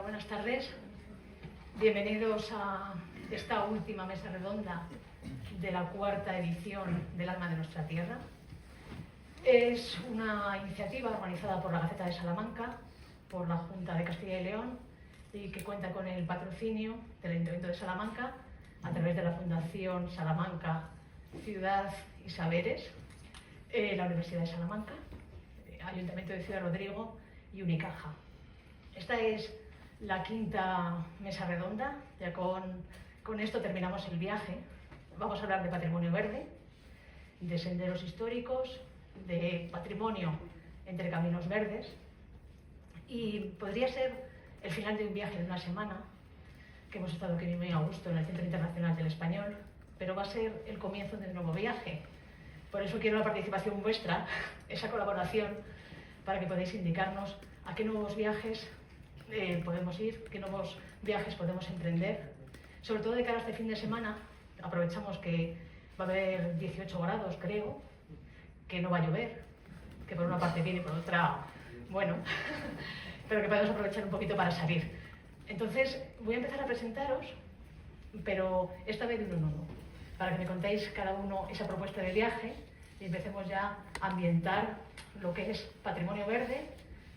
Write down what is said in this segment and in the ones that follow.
buenas tardes. Bienvenidos a esta última mesa redonda de la cuarta edición del Alma de Nuestra Tierra. Es una iniciativa organizada por la Gaceta de Salamanca, por la Junta de Castilla y León y que cuenta con el patrocinio del Ayuntamiento de Salamanca a través de la Fundación Salamanca Ciudad y Saberes, la Universidad de Salamanca, Ayuntamiento de Ciudad Rodrigo y Unicaja. Esta es la quinta mesa redonda. Ya con esto terminamos el viaje. Vamos a hablar de patrimonio verde, de senderos históricos, de patrimonio entre caminos verdes, y podría ser el final de un viaje de una semana, que hemos estado aquí muy a gusto en el Centro Internacional del Español, pero va a ser el comienzo de un nuevo viaje. Por eso quiero la participación vuestra, esa colaboración, para que podáis indicarnos a qué nuevos viajes podemos ir, qué nuevos viajes podemos emprender. Sobre todo de cara a este fin de semana, aprovechamos que va a haber 18 grados, creo, que no va a llover, que por una parte viene y por otra, bueno, pero que podemos aprovechar un poquito para salir. Entonces, voy a empezar a presentaros, pero esta vez de uno en uno, para que me contéis cada uno esa propuesta de viaje y empecemos ya a ambientar lo que es patrimonio verde,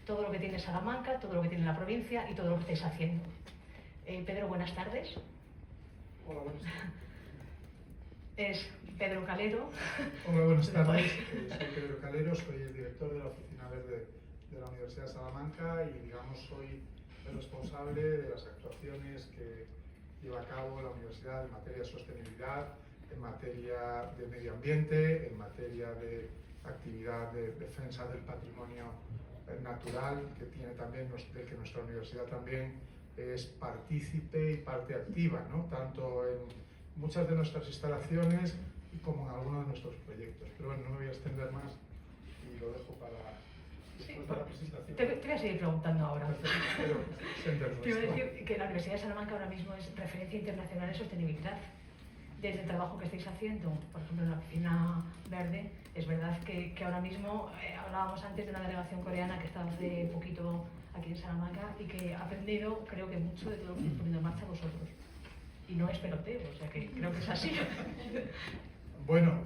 todo lo que tiene Salamanca, todo lo que tiene la provincia y todo lo que estáis haciendo. Pedro, buenas tardes. Hola, buenas tardes. Es Pedro Calero. Hola, buenas tardes. Soy Pedro Calero, soy el director de la Oficina Verde de la Universidad de Salamanca y, digamos, soy el responsable de las actuaciones que lleva a cabo la universidad en materia de sostenibilidad, en materia de medio ambiente, en materia de actividad de defensa del patrimonio natural, que tiene también, del que nuestra universidad también es partícipe y parte activa, ¿no? Tanto en muchas de nuestras instalaciones como en algunos de nuestros proyectos. Pero bueno, no me voy a extender más y lo dejo para después de la presentación. Te voy a seguir preguntando ahora. Pero, Quiero decir que la Universidad de Salamanca ahora mismo es referencia internacional en sostenibilidad. Desde el trabajo que estáis haciendo, por ejemplo, en la oficina verde, es verdad que ahora mismo, hablábamos antes de una delegación coreana que estaba hace poquito aquí en Salamanca y que ha aprendido, creo que mucho de todo lo que estáis poniendo en marcha vosotros. Y no es peloteo, o sea que creo que es así. Bueno,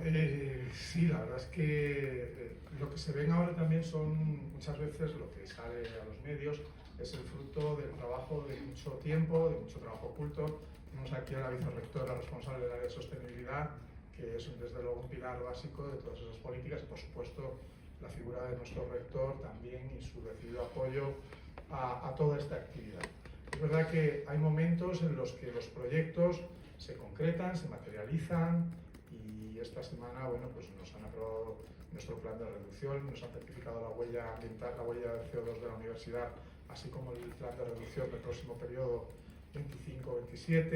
sí, la verdad es que lo que se ven ahora también son muchas veces lo que sale a los medios, es el fruto del trabajo de mucho tiempo, de mucho trabajo oculto. Tenemos aquí a la vicerrectora responsable del área de sostenibilidad, que es desde luego un pilar básico de todas esas políticas, y por supuesto la figura de nuestro rector también y su decidido apoyo a toda esta actividad. Es verdad que hay momentos en los que los proyectos se concretan, se materializan, y esta semana, bueno, pues nos han aprobado nuestro plan de reducción, nos han certificado la huella ambiental, la huella de CO2 de la universidad, así como el plan de reducción del próximo periodo 25-27,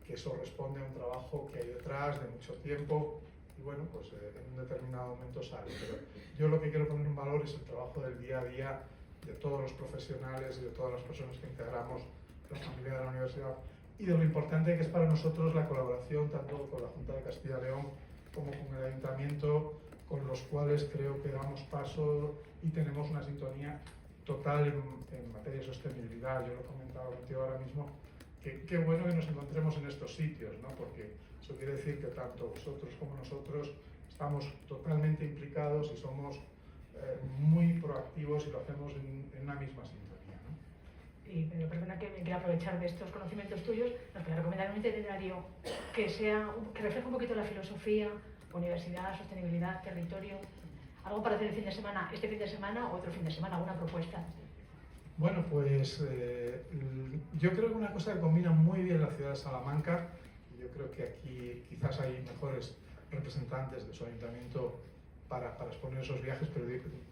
que eso responde a un trabajo que hay detrás de mucho tiempo y, bueno, pues en un determinado momento sale. Pero yo lo que quiero poner en valor es el trabajo del día a día de todos los profesionales y de todas las personas que integramos la familia de la universidad, y de lo importante que es para nosotros la colaboración tanto con la Junta de Castilla y León como con el Ayuntamiento, con los cuales creo que damos paso y tenemos una sintonía total en materia de sostenibilidad. Yo lo comentaba contigo ahora mismo, que qué bueno que nos encontremos en estos sitios, ¿no? Porque eso quiere decir que tanto vosotros como nosotros estamos totalmente implicados y somos muy proactivos y lo hacemos en una misma sintonía, ¿no? Y perdona que me quiera aprovechar de estos conocimientos tuyos, nos puede recomendar un itinerario que refleje un poquito la filosofía, universidad, sostenibilidad, territorio, algo para hacer el fin de semana, este fin de semana o otro fin de semana, alguna propuesta. Bueno, pues yo creo que una cosa que combina muy bien la ciudad de Salamanca, y yo creo que aquí quizás hay mejores representantes de su ayuntamiento para exponer esos viajes, pero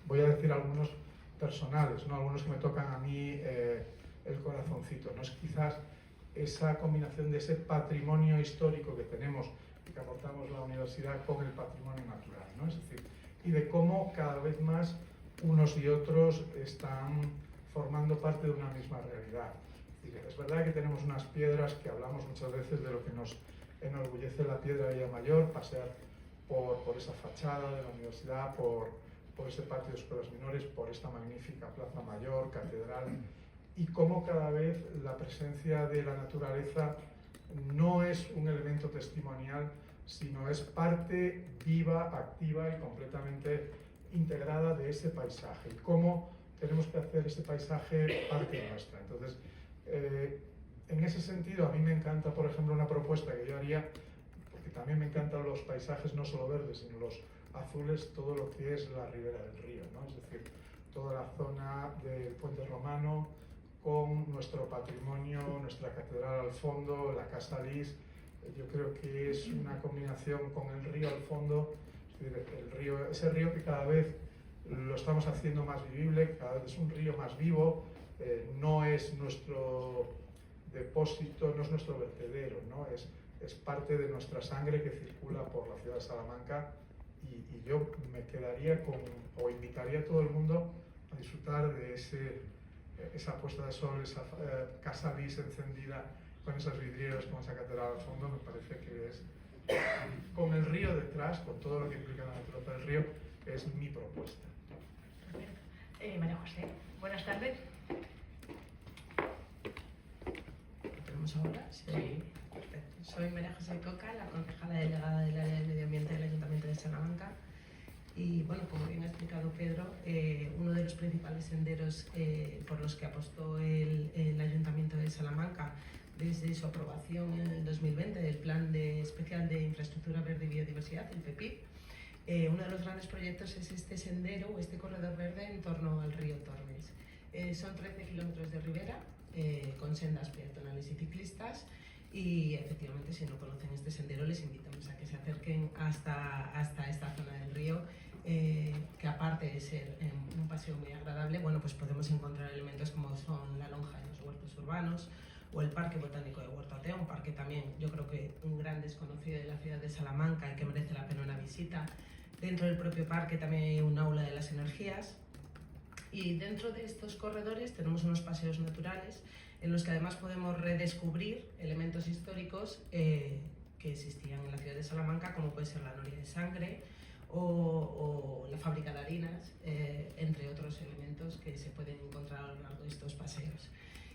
voy a decir algunos personales, ¿no? Algunos que me tocan a mí el corazoncito, ¿no? Es quizás esa combinación de ese patrimonio histórico que tenemos y que aportamos la universidad con el patrimonio natural, ¿no? Es decir, y de cómo cada vez más unos y otros están formando parte de una misma realidad. Es verdad que tenemos unas piedras que hablamos muchas veces de lo que nos enorgullece la piedra de Villa Mayor, pasear por esa fachada de la universidad, por ese patio de escuelas menores, por esta magnífica plaza mayor, catedral, y cómo cada vez la presencia de la naturaleza no es un elemento testimonial, sino es parte viva, activa y completamente integrada de ese paisaje, y cómo tenemos que hacer ese paisaje parte nuestra. Entonces, en ese sentido, a mí me encanta, por ejemplo, una propuesta que yo haría, porque también me encantan los paisajes no solo verdes, sino los azules, todo lo que es la ribera del río, ¿no? Es decir, toda la zona del Puente Romano, con nuestro patrimonio, nuestra catedral al fondo, la Casa Lis. Yo creo que es una combinación con el río al fondo, es decir, ese río que cada vez lo estamos haciendo más vivible, cada vez es un río más vivo, no es nuestro depósito, no es nuestro vertedero, ¿no? Es parte de nuestra sangre que circula por la ciudad de Salamanca, y yo me quedaría o invitaría a todo el mundo a disfrutar de esa puesta de sol, esa Casa Lis encendida con esas vidrieras, con esa catedral al fondo. Me parece que es, con el río detrás, con todo lo que implica la naturaleza del río, es mi propuesta. María José, buenas tardes. ¿Lo tenemos ahora? Sí. Perfecto. Soy María José Coca, la concejala delegada del área del medio ambiente del Ayuntamiento de Salamanca. Y bueno, como bien ha explicado Pedro, uno de los principales senderos por los que apostó el Ayuntamiento de Salamanca desde su aprobación en el 2020 del Plan Especial de Infraestructura Verde y Biodiversidad, el PEPIB, uno de los grandes proyectos es este sendero, este corredor verde en torno al río Tormes. Son 13 kilómetros de ribera con sendas peatonales y ciclistas. Y efectivamente, si no conocen este sendero, les invitamos a que se acerquen hasta esta zona del río, que aparte de ser un paseo muy agradable, bueno, pues podemos encontrar elementos como son la lonja de los huertos urbanos o el Parque Botánico de Huerto Atea, un parque también, yo creo que un gran desconocido de la ciudad de Salamanca y que merece la pena una visita. Dentro del propio parque también hay un aula de las energías. Y dentro de estos corredores tenemos unos paseos naturales en los que además podemos redescubrir elementos históricos que existían en la ciudad de Salamanca, como puede ser la noria de sangre o la fábrica de harinas, entre otros elementos que se pueden encontrar a lo largo de estos paseos.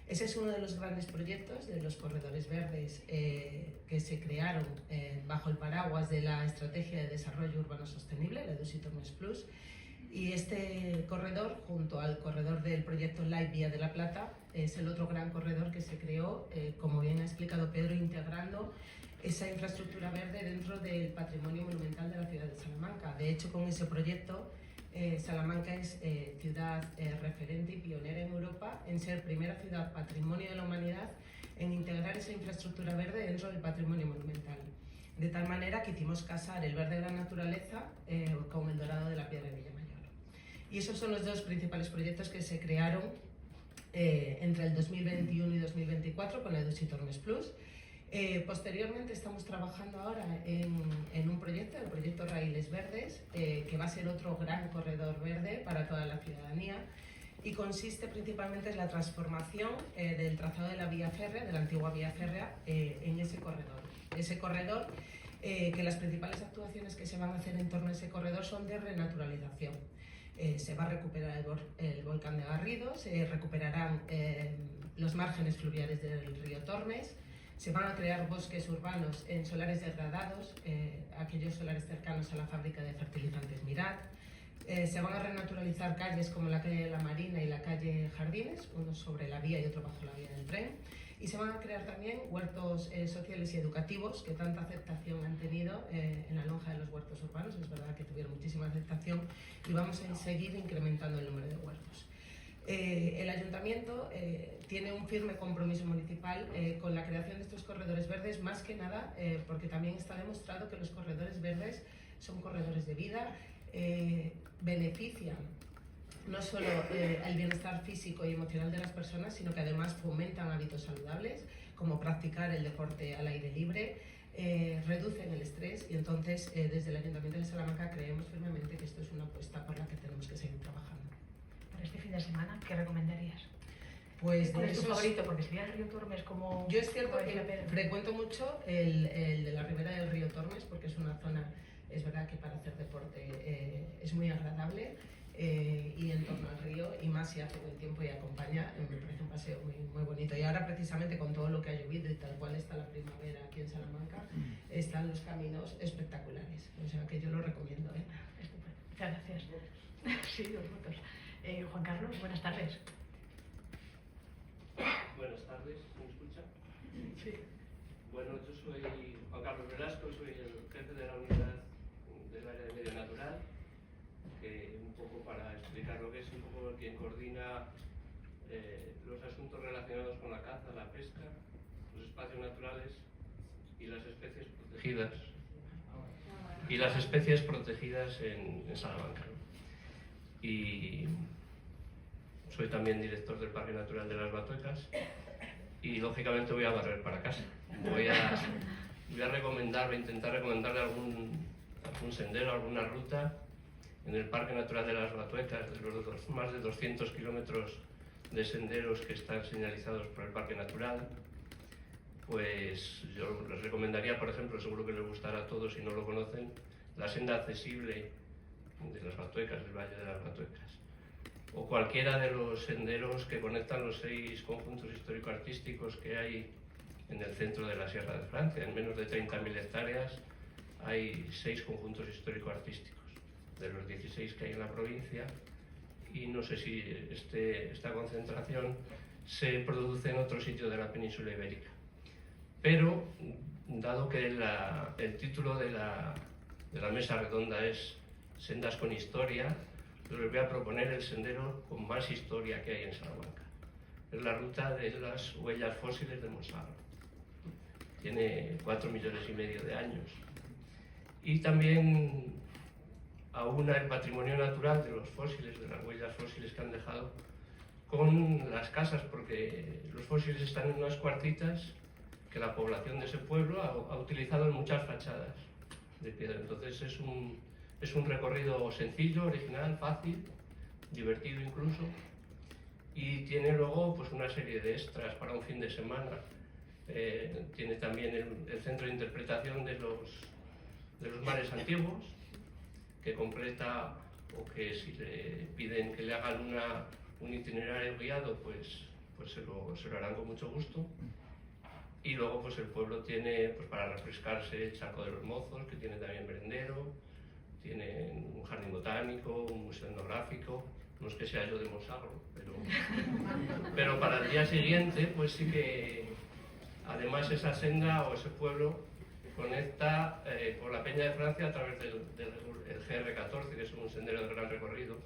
Ese es uno de los grandes proyectos de los corredores verdes que se crearon bajo el paraguas de la Estrategia de Desarrollo Urbano Sostenible, la EDUSI Tormes Plus. Y este corredor, junto al corredor del proyecto Light Vía de la Plata, es el otro gran corredor que se creó, como bien ha explicado Pedro, integrando esa infraestructura verde dentro del patrimonio monumental de la ciudad de Salamanca. De hecho, con ese proyecto, Salamanca es ciudad referente y pionera en Europa en ser primera ciudad patrimonio de la humanidad en integrar esa infraestructura verde dentro del patrimonio monumental. De tal manera que hicimos casar el verde de la naturaleza con el dorado de la piedra de Villamayor. Y esos son los dos principales proyectos que se crearon entre el 2021 y 2024 con la EDUSI Tormes Plus. Posteriormente estamos trabajando ahora en un proyecto, el proyecto Raíles Verdes, que va a ser otro gran corredor verde para toda la ciudadanía, y consiste principalmente en la transformación del trazado de la vía férrea, de la antigua vía férrea, en ese corredor. Ese corredor, que las principales actuaciones que se van a hacer en torno a ese corredor son de renaturalización. Se va a recuperar el volcán de Garrido, se recuperarán los márgenes fluviales del río Tormes, se van a crear bosques urbanos en solares degradados, aquellos solares cercanos a la fábrica de fertilizantes Mirat. Se van a renaturalizar calles como la calle de la Marina y la calle Jardines, uno sobre la vía y otro bajo la vía del tren. Y se van a crear también huertos sociales y educativos que tanta aceptación han tenido en la lonja de los huertos urbanos. Es verdad que tuvieron muchísima aceptación y vamos a seguir incrementando el número de huertos. El Ayuntamiento tiene un firme compromiso municipal con la creación de estos corredores verdes, más que nada porque también está demostrado que los corredores verdes son corredores de vida, benefician no solo el bienestar físico y emocional de las personas, sino que además fomentan hábitos saludables, como practicar el deporte al aire libre, reducen el estrés, y entonces desde el Ayuntamiento de Salamanca creemos firmemente que esto es una apuesta por la que tenemos que seguir trabajando. Para este fin de semana, ¿qué recomendarías? Pues ¿Cuál es tu favorito? Porque si el río Tormes como... Yo es cierto que frecuento mucho el de la ribera del río Tormes, porque es una zona, es verdad que para hacer deporte es muy agradable. y en torno al río, y más si hace buen tiempo y acompaña, me parece un paseo muy bonito. Y ahora precisamente con todo lo que ha llovido y tal cual está la primavera aquí en Salamanca, están los caminos espectaculares, o sea que yo lo recomiendo. Estupendo. Muchas gracias. Sí, 2 votos. Juan Carlos, buenas tardes. Buenas tardes, ¿me escucha? Sí. Bueno, yo soy Juan Carlos Velasco, soy el jefe de la unidad del área de medio natural, que un poco para explicar lo que es un poco quien coordina los asuntos relacionados con la caza, la pesca, los espacios naturales y las especies protegidas. Y las especies protegidas en Salamanca, ¿no? Y soy también director del Parque Natural de las Batuecas y lógicamente voy a barrer para casa. Voy a recomendar, voy a intentar recomendarle algún sendero, alguna ruta en el Parque Natural de las Batuecas, de los más de 200 kilómetros de senderos que están señalizados por el Parque Natural. Pues yo les recomendaría, por ejemplo, seguro que les gustará a todos si no lo conocen, la senda accesible de las Batuecas, del Valle de las Batuecas, o cualquiera de los senderos que conectan los 6 conjuntos histórico-artísticos que hay en el centro de la Sierra de Francia. En menos de 30.000 hectáreas hay 6 conjuntos histórico-artísticos, de los 16 que hay en la provincia, y no sé si esta concentración se produce en otro sitio de la península ibérica. Pero, dado que el título de la mesa redonda es Sendas con Historia, yo les voy a proponer el sendero con más historia que hay en Salamanca. Es la ruta de las huellas fósiles de Montsagro. Tiene 4,5 millones de años. Y también aúna el patrimonio natural de los fósiles, de las huellas fósiles que han dejado, con las casas, porque los fósiles están en unas cuartitas que la población de ese pueblo ha utilizado en muchas fachadas de piedra. Entonces es un recorrido sencillo, original, fácil, divertido incluso, y tiene luego pues una serie de extras para un fin de semana. Tiene también el centro de interpretación de los mares antiguos, que completa, o que si le piden que le hagan un itinerario guiado, pues se lo harán con mucho gusto. Y luego pues el pueblo tiene, pues para refrescarse, el Charco de los Mozos, que tiene también merendero, tiene un jardín botánico, un museo etnográfico. No es que sea yo de Montsagro, pero para el día siguiente pues sí que además esa senda o ese pueblo conecta con la Peña de Francia a través del GR14, que es un sendero de gran recorrido,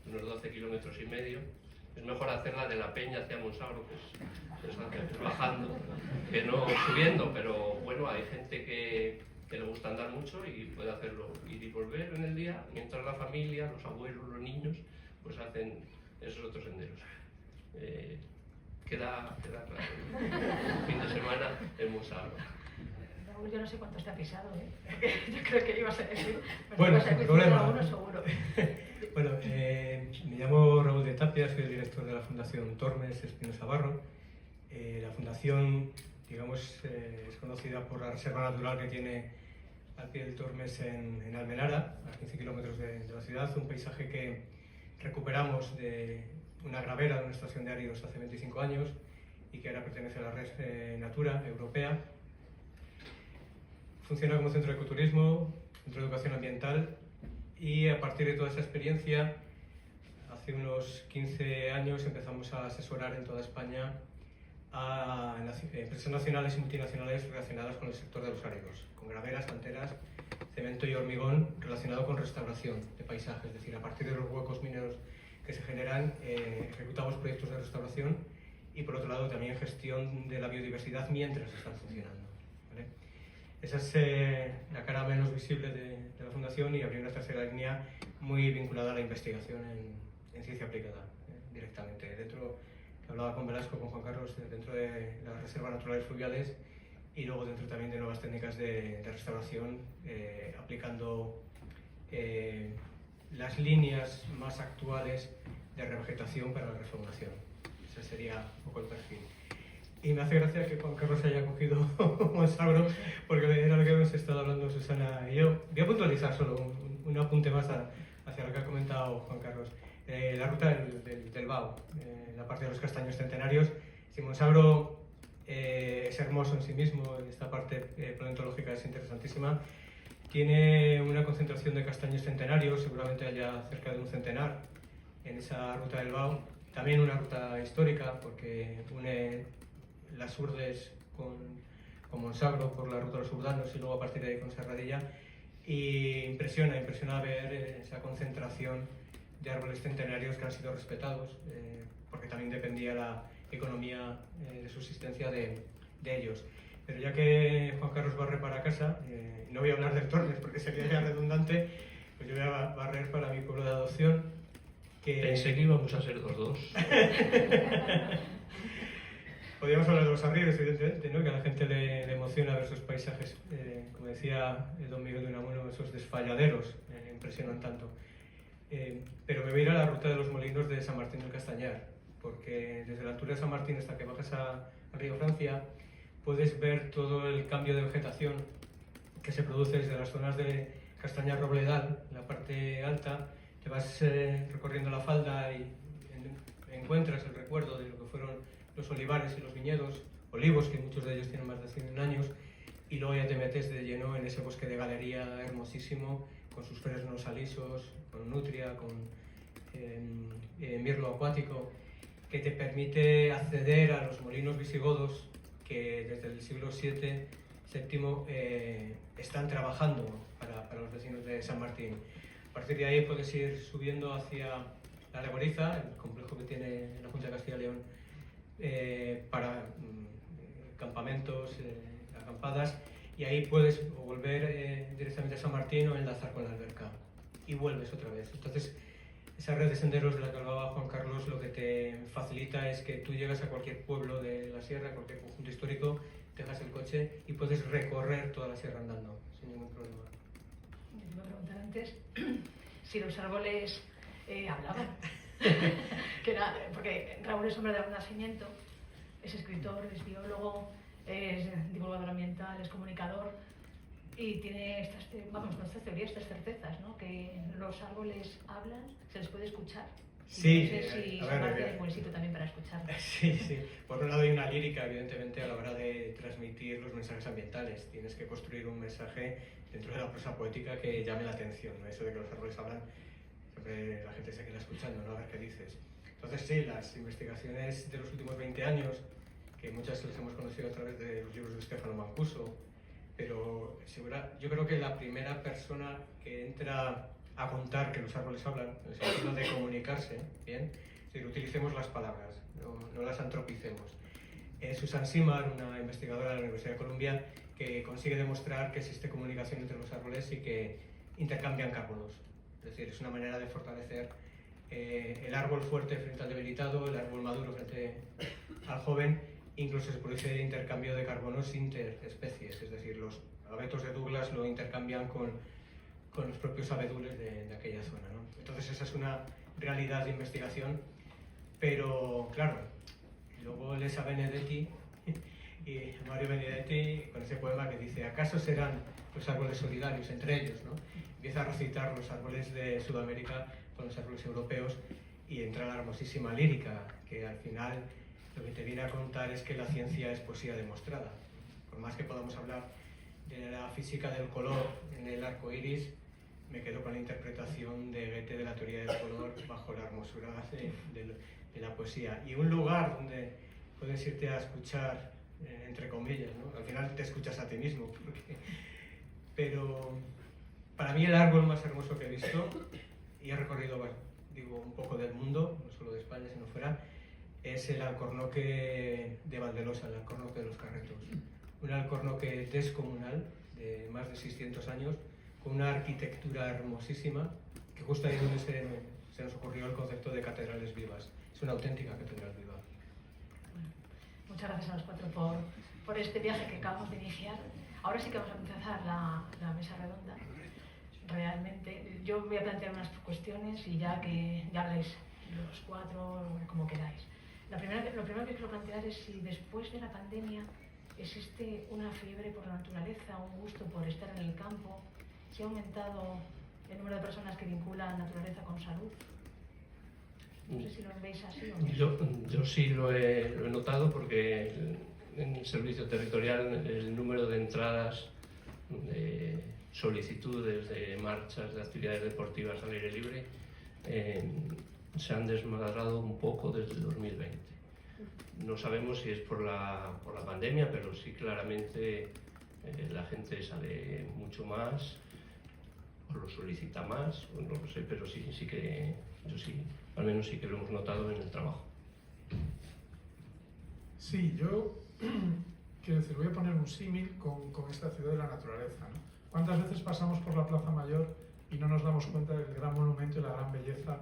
unos 12,5 kilómetros. Es mejor hacerla de la Peña hacia Montsagro, que es bajando, que no subiendo, pero bueno, hay gente que le gusta andar mucho y puede hacerlo, ir y volver en el día, mientras la familia, los abuelos, los niños, pues hacen esos otros senderos. Queda claro, fin de semana en Montsagro. Raúl, yo no sé cuánto está pisado, ¿eh? Yo creo que ibas a decir. Bueno, sin problema. Alguno seguro. Bueno, me llamo Raúl de Tapia, soy el director de la Fundación Tormes Espinosa Barro. La fundación, digamos, es conocida por la reserva natural que tiene al pie del Tormes en Almenara, a 15 kilómetros de la ciudad, un paisaje que recuperamos de una gravera de una estación de Arios hace 25 años y que ahora pertenece a la red Natura Europea. Funciona como centro de ecoturismo, centro de educación ambiental, y a partir de toda esa experiencia, hace unos 15 años empezamos a asesorar en toda España a empresas nacionales y multinacionales relacionadas con el sector de los áridos, con graveras, canteras, cemento y hormigón relacionado con restauración de paisajes. Es decir, a partir de los huecos mineros que se generan, ejecutamos proyectos de restauración y, por otro lado, también gestión de la biodiversidad mientras están funcionando. ¿Vale? Esa es la cara menos visible de la Fundación, y habría una tercera línea muy vinculada a la investigación en ciencia aplicada, directamente. Hablaba con Velasco, con Juan Carlos, dentro de las reservas naturales fluviales, y luego dentro también de nuevas técnicas de restauración, aplicando las líneas más actuales de revegetación para la reforestación. Ese sería un poco el perfil. Y me hace gracia que Juan Carlos haya cogido Montsagro, porque era lo que hemos estado hablando Susana y yo. Voy a puntualizar solo un apunte más a hacia lo que ha comentado Juan Carlos. La ruta del Vao, la parte de los castaños centenarios. Simonsabro es hermoso en sí mismo, esta parte paleontológica es interesantísima. Tiene una concentración de castaños centenarios, seguramente haya cerca de un centenar en esa ruta del Vao. También una ruta histórica porque une las Urdes con Monsabro por la ruta de los urdanos y luego a partir de ahí con Serradilla. Y impresiona ver esa concentración de árboles centenarios que han sido respetados, porque también dependía la economía de subsistencia de ellos. Pero ya que Juan Carlos barre para casa, no voy a hablar del Tormes porque sería ya redundante, pues yo voy a barrer para mi pueblo de adopción. Pensé que íbamos a ser los dos. Podríamos hablar de los arrieros, evidentemente, ¿no? Que a la gente le emociona ver esos paisajes, como decía don Miguel de Unamuno, esos desfalladeros, impresionan tanto. Pero me voy a ir a la ruta de los molinos de San Martín del Castañar, porque desde la altura de San Martín hasta que bajas a Río Francia puedes ver todo el cambio de vegetación que se produce desde las zonas de Castañar Robledal, la parte alta. Te vas recorriendo la falda y encuentras el recuerdo de lo que fueron los olivares y los viñedos, olivos, que muchos de ellos tienen más de 100 años, y luego ya te metes de lleno en ese bosque de galería hermosísimo, con sus fresnos alisos, con nutria, con mirlo acuático, que te permite acceder a los molinos visigodos que desde el siglo VII están trabajando para los vecinos de San Martín. A partir de ahí puedes ir subiendo hacia la Legoriza, el complejo que tiene la Junta de Castilla y León para campamentos, acampadas, y ahí puedes o volver directamente a San Martín o enlazar con la alberca y vuelves otra vez. Entonces, esa red de senderos de la que hablaba Juan Carlos lo que te facilita es que tú llegas a cualquier pueblo de la sierra, a cualquier conjunto histórico, dejas el coche y puedes recorrer toda la sierra andando sin ningún problema. Me iba a preguntar antes si los árboles hablaban. Porque Raúl es hombre de algún nacimiento, es escritor, es biólogo, es divulgador ambiental, es comunicador y tiene estas teorías, estas certezas, ¿no? Que los árboles hablan, se les puede escuchar. Sí, no sé si San Martín es buen sitio también para escuchar. Sí. Por un lado hay una lírica, evidentemente, a la hora de transmitir los mensajes ambientales. Tienes que construir un mensaje dentro de la prosa poética que llame la atención, ¿no? Eso de que los árboles hablan, siempre la gente se queda escuchando, ¿no? A ver qué dices. Entonces sí, las investigaciones de los últimos 20 años, que muchas las hemos conocido a través de los libros de Stefano Mancuso, pero yo creo que la primera persona que entra a contar que los árboles hablan, en el sentido de comunicarse, ¿bien? Es decir, utilicemos las palabras, no las antropicemos. Susan Simard, una investigadora de la Universidad de Columbia, que consigue demostrar que existe comunicación entre los árboles y que intercambian carbonos. Es decir, es una manera de fortalecer el árbol fuerte frente al debilitado, el árbol maduro frente al joven. Incluso se produce intercambio de carbonos interespecies, es decir, los abetos de Douglas lo intercambian con los propios abedules de aquella zona, ¿no? Entonces esa es una realidad de investigación, pero claro, luego lees a Benedetti y Mario Benedetti con ese poema que dice ¿acaso serán los árboles solidarios entre ellos, ¿no? Empieza a recitar los árboles de Sudamérica con los árboles europeos y entra la hermosísima lírica, que al final lo que te viene a contar es que la ciencia es poesía demostrada. Por más que podamos hablar de la física del color en el arco iris, me quedo con la interpretación de Goethe de la teoría del color bajo la hermosura de la poesía. Y un lugar donde puedes irte a escuchar, entre comillas, ¿no? Al final te escuchas a ti mismo. Pero para mí el árbol más hermoso que he visto, y he recorrido, bueno, digo, un poco del mundo, no solo de España, sino fuera, es el alcornoque de Valdelosa, el alcornoque de los Carretos. Un alcornoque descomunal de más de 600 años, con una arquitectura hermosísima, que justo ahí es donde se nos ocurrió el concepto de catedrales vivas. Es una auténtica catedral viva. Bueno, muchas gracias a los cuatro por este viaje que acabamos de iniciar. Ahora sí que vamos a empezar la mesa redonda. Realmente, yo voy a plantear unas cuestiones y ya habláis los cuatro, como queráis. Lo primero que quiero plantear es si después de la pandemia existe una fiebre por la naturaleza, un gusto por estar en el campo, si ha aumentado el número de personas que vinculan naturaleza con salud. No sé si lo veis así o no. Yo sí lo he notado porque en el servicio territorial el número de entradas, de solicitudes de marchas, de actividades deportivas al aire libre, se han desmadrado un poco desde el 2020. No sabemos si es por la pandemia, pero sí claramente la gente sale mucho más, o lo solicita más, o no lo sé, pero sí que yo sí, al menos sí que lo hemos notado en el trabajo. Sí, yo quiero decir, voy a poner un símil con esta ciudad de la naturaleza, ¿no? ¿Cuántas veces pasamos por la Plaza Mayor y no nos damos cuenta del gran monumento y la gran belleza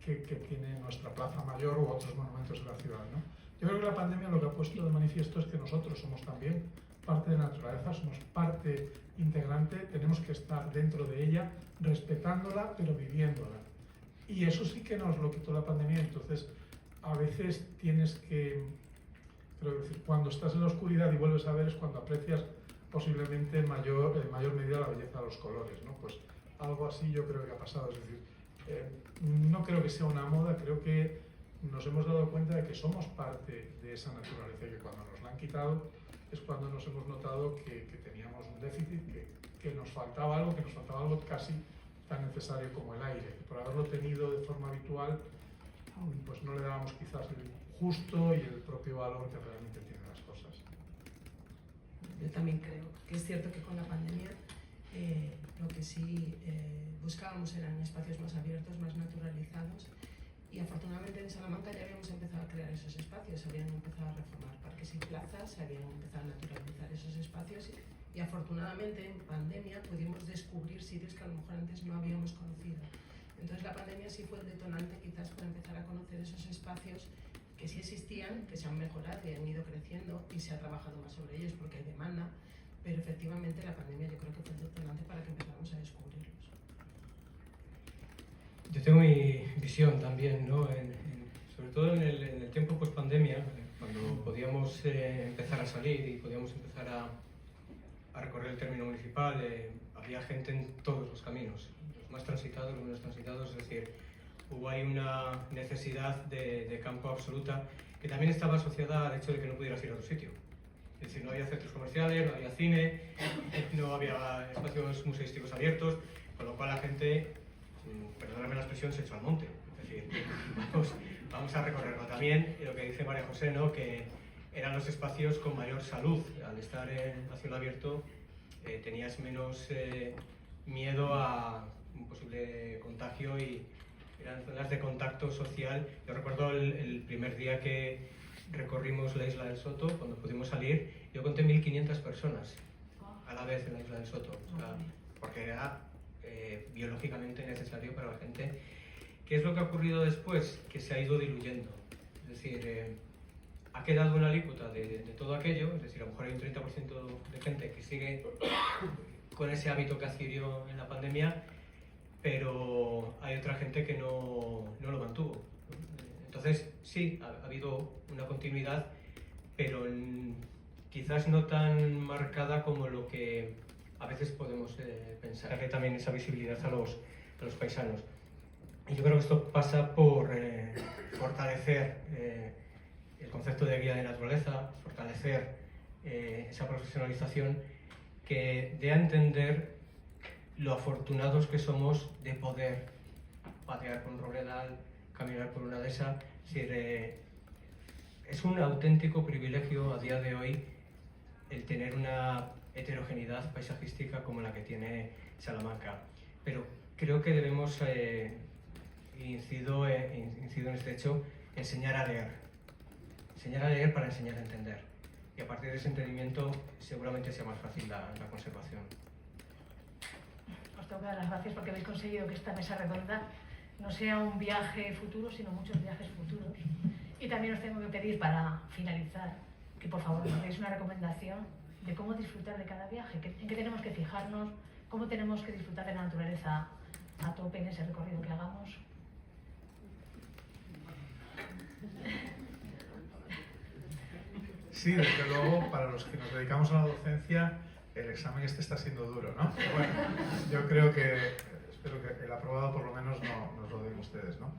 que tiene nuestra Plaza Mayor u otros monumentos de la ciudad, ¿no? Yo creo que la pandemia lo que ha puesto de manifiesto es que nosotros somos también parte de la naturaleza, somos parte integrante, tenemos que estar dentro de ella, respetándola, pero viviéndola. Y eso sí que nos lo quitó la pandemia, entonces a veces tienes que, creo decir, cuando estás en la oscuridad y vuelves a ver es cuando aprecias posiblemente en mayor medida la belleza de los colores, ¿no? Pues algo así yo creo que ha pasado, es decir, no creo que sea una moda, creo que nos hemos dado cuenta de que somos parte de esa naturaleza y que cuando nos la han quitado es cuando nos hemos notado que teníamos un déficit, que nos faltaba algo casi tan necesario como el aire. Por haberlo tenido de forma habitual, pues no le dábamos quizás el justo y el propio valor que realmente tienen las cosas. Yo también creo que es cierto que con la pandemia lo que sí buscábamos eran espacios más abiertos, más naturalizados, y afortunadamente en Salamanca ya habíamos empezado a crear esos espacios, se habían empezado a reformar parques y plazas, se habían empezado a naturalizar esos espacios y afortunadamente en pandemia pudimos descubrir sitios que a lo mejor antes no habíamos conocido. Entonces la pandemia sí fue el detonante quizás para empezar a conocer esos espacios que sí existían, que se han mejorado y han ido creciendo y se ha trabajado más sobre ellos porque hay demanda, pero efectivamente la pandemia yo creo que fue el detonante para que empezáramos a descubrirlos. Yo tengo mi visión también, ¿no? Sobre todo en el tiempo post-pandemia, cuando podíamos empezar a salir y podíamos empezar a recorrer el término municipal, había gente en todos los caminos, los más transitados, los menos transitados, es decir, hubo ahí una necesidad de campo absoluta que también estaba asociada al hecho de que no pudieras ir a otro sitio. Es decir, no había centros comerciales, no había cine, no había espacios museísticos abiertos, con lo cual la gente, perdóname la expresión, se echó al monte. Es decir, vamos a recorrerlo. También lo que dice María José, ¿no? Que eran los espacios con mayor salud. Al estar a cielo abierto tenías menos miedo a un posible contagio y eran zonas de contacto social. Yo recuerdo el primer día que recorrimos la isla del Soto, cuando pudimos salir, yo conté 1.500 personas a la vez en la isla del Soto, o sea, porque era biológicamente necesario para la gente. ¿Qué es lo que ha ocurrido después? Que se ha ido diluyendo. Es decir, ha quedado una alícuota de todo aquello, es decir, a lo mejor hay un 30% de gente que sigue con ese hábito que adquirió en la pandemia, pero hay otra gente que no lo mantuvo. Entonces, sí, ha habido una continuidad, pero quizás no tan marcada como lo que a veces podemos pensar. Darle también esa visibilidad a los paisanos. Y yo creo que esto pasa por fortalecer el concepto de guía de naturaleza, fortalecer esa profesionalización que dé a entender lo afortunados que somos de poder patear por un robledal, caminar por una dehesa. Es un auténtico privilegio a día de hoy el tener una heterogeneidad paisajística como la que tiene Salamanca. Pero creo que debemos, incido en este hecho, enseñar a leer. Enseñar a leer para enseñar a entender. Y a partir de ese entendimiento seguramente sea más fácil la conservación. Os tengo que dar las gracias porque habéis conseguido que esta mesa redonda no sea un viaje futuro, sino muchos viajes futuros. Y también os tengo que pedir, para finalizar, que por favor nos deis una recomendación de cómo disfrutar de cada viaje, en qué tenemos que fijarnos, cómo tenemos que disfrutar de la naturaleza a tope en ese recorrido que hagamos. Sí, desde luego, para los que nos dedicamos a la docencia, el examen este está siendo duro, ¿no? Pero bueno, yo creo que espero que el aprobado por lo menos no nos lo den ustedes, ¿no?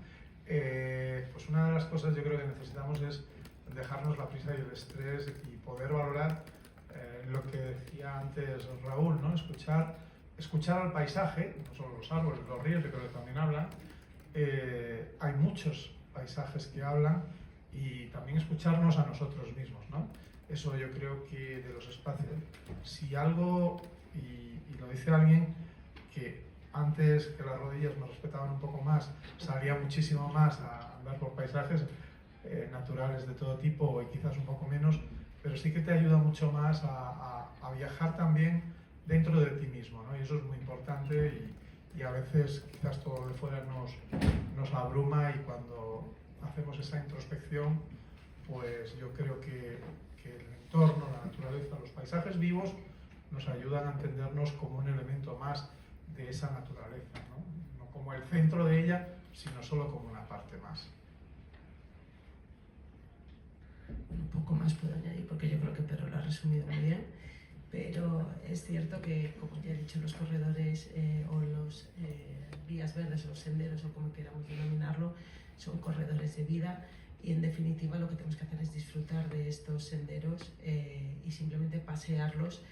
Pues una de las cosas yo creo que necesitamos es dejarnos la prisa y el estrés y poder valorar lo que decía antes Raúl, ¿no? Escuchar al paisaje, no solo los árboles, los ríos, yo creo que también hablan. Hay muchos paisajes que hablan, y también escucharnos a nosotros mismos, ¿no? Eso yo creo que de los espacios, si algo, y lo dice alguien que antes que las rodillas me respetaban un poco más, salía muchísimo más a andar por paisajes naturales de todo tipo y quizás un poco menos, pero sí que te ayuda mucho más a viajar también dentro de ti mismo, ¿no? Y eso es muy importante, y a veces quizás todo de fuera nos abruma, y cuando hacemos esa introspección, pues yo creo que el entorno, la naturaleza, los paisajes vivos nos ayudan a entendernos como un elemento más de esa naturaleza, ¿no? No como el centro de ella, sino solo como una parte más. Un poco más puedo añadir, porque yo creo que Pedro lo ha resumido muy bien, pero es cierto que, como ya he dicho, los corredores o los vías verdes o senderos, o como queramos denominarlo, son corredores de vida, y en definitiva lo que tenemos que hacer es disfrutar de estos senderos y simplemente pasearlos,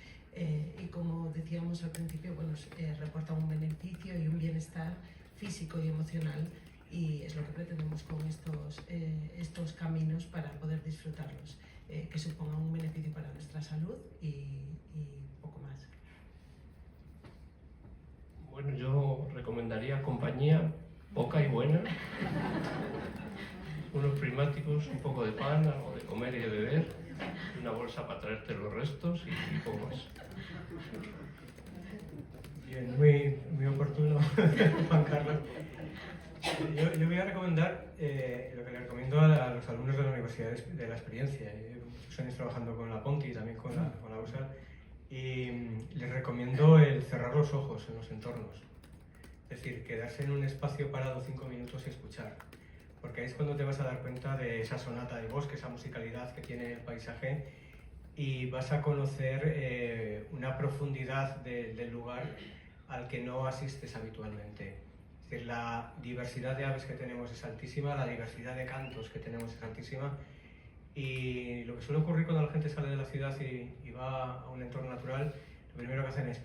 y como decíamos al principio, bueno, reporta un beneficio y un bienestar físico y emocional, y es lo que pretendemos con estos caminos para poder disfrutarlos, que supongan un beneficio para nuestra salud y poco más. Bueno, yo recomendaría compañía poca y buena, unos prismáticos, un poco de pan, algo de comer y de beber, una bolsa para traerte los restos y poco más. Bien, muy oportuno, Juan Carlos. Yo voy a recomendar lo que le recomiendo a los alumnos de la Universidad de la Experiencia. Llevo muchos años trabajando con la Ponti y también con la USAL, y les recomiendo el cerrar los ojos en los entornos. Es decir, quedarse en un espacio parado 5 minutos y escuchar. Porque ahí es cuando te vas a dar cuenta de esa sonata de bosque, esa musicalidad que tiene el paisaje, y vas a conocer una profundidad del lugar al que no asistes habitualmente. Es decir, la diversidad de aves que tenemos es altísima, la diversidad de cantos que tenemos es altísima, y lo que suele ocurrir cuando la gente sale de la ciudad y va a un entorno natural, lo primero que hacen es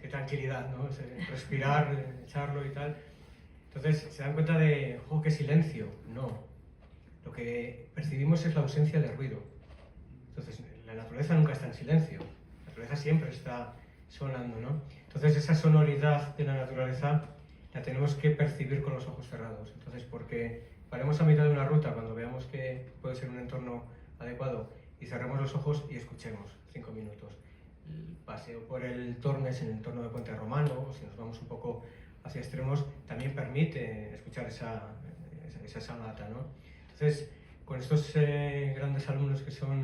qué tranquilidad, ¿no? Respirar, echarlo y tal. Entonces se dan cuenta de, ¡oh, qué silencio! No, lo que percibimos es la ausencia de ruido. Entonces la naturaleza nunca está en silencio, la naturaleza siempre está sonando, ¿no? Entonces esa sonoridad de la naturaleza la tenemos que percibir con los ojos cerrados. Entonces, porque paremos a mitad de una ruta cuando veamos que puede ser un entorno adecuado y cerremos los ojos y escuchemos 5 minutos. El paseo por el Tormes, en el entorno de Puente Romano, o si nos vamos un poco hacia extremos, también permite escuchar esa sonata, ¿no? Entonces, con estos grandes alumnos que son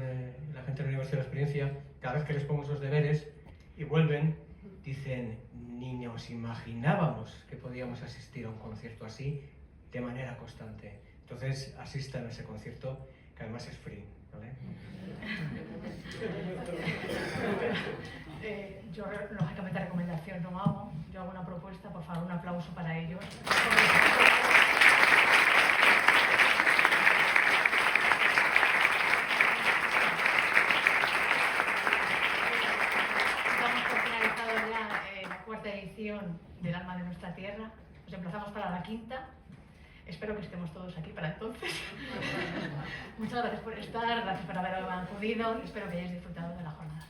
la gente de la Universidad de la Experiencia, cada vez que les pongo esos deberes y vuelven, dicen, ni nos imaginábamos que podíamos asistir a un concierto así de manera constante. Entonces, asistan a ese concierto, que además es free, ¿vale? Yo lógicamente recomendación no hago, yo hago una propuesta, por favor un aplauso para ellos. Damos por finalizado ya la cuarta edición del Alma de Nuestra Tierra, nos emplazamos para la quinta. Espero que estemos todos aquí para entonces. Muchas gracias por estar, gracias por haber acudido y espero que hayáis disfrutado de la jornada.